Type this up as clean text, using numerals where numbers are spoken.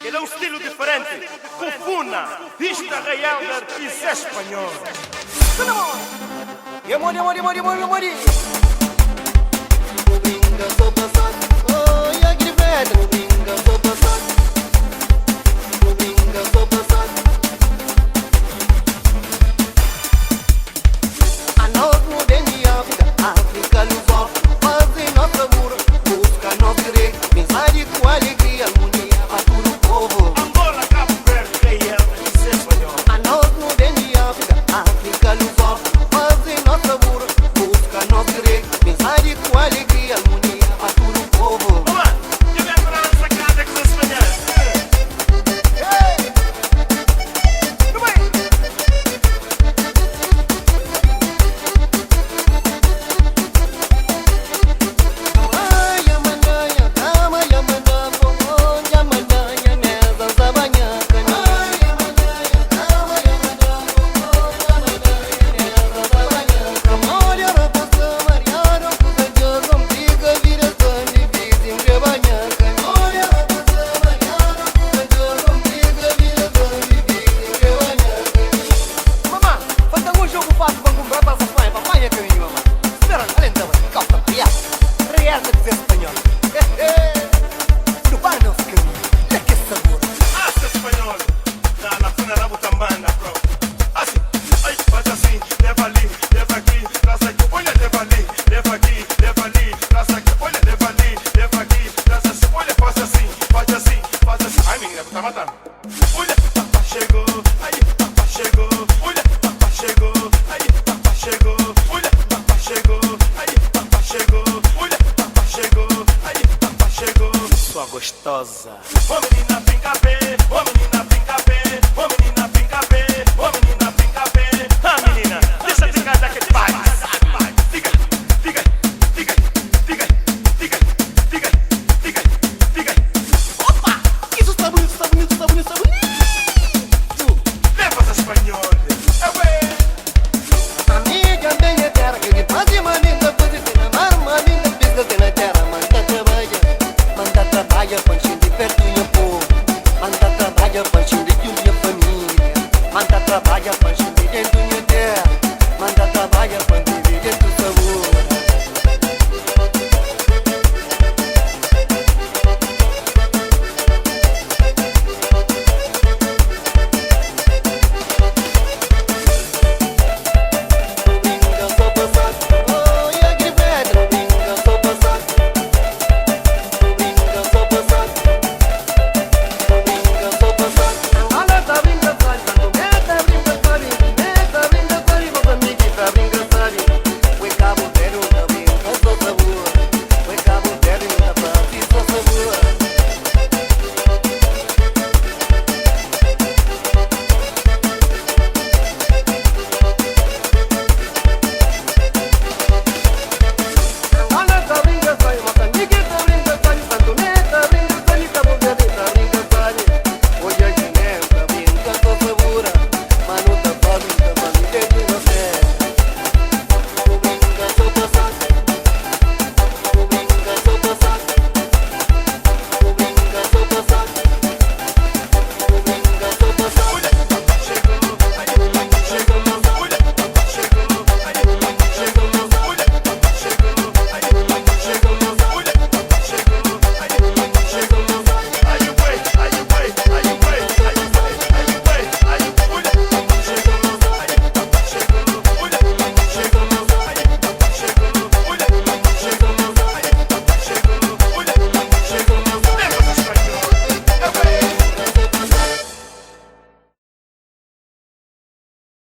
Ele é um estilo diferente. Cofuna, isto é Helder e isso é espanhol. Yamori. Brinca, sou passado. Oh, agrivete. Brinca, sou passado. Brinca, sou passado. A nós no bem de África lusófona. Fazem nossa mura, busca nosso direito. Mensagem com alegria, harmonia a todo o povo. Angola, Cabo Verde, Rei Helder e isso é espanhol. A nós no bem de África lusófona. Fazem nossa mura, busca nosso direito. Mensagem com alegria, harmonia a todo o povo. Olá, eu venho para a sacada com os espanhóis. Gostosa. Ô menina, brinca bem, ô menina, brinca bem, ô menina, brinca bem, ô menina, brinca bem. Ah, menina, deixa de casa que faz. Diga. Opa! Isso está bonito. Leva as espanholas. Amiga, bem é terra que faz de maninha, coisa que não é maninha, pisa na terra, manda trabalha, pantinho de perto e povo. Manda trabalha, pantinho de minha família. Manda trabalha, pantinho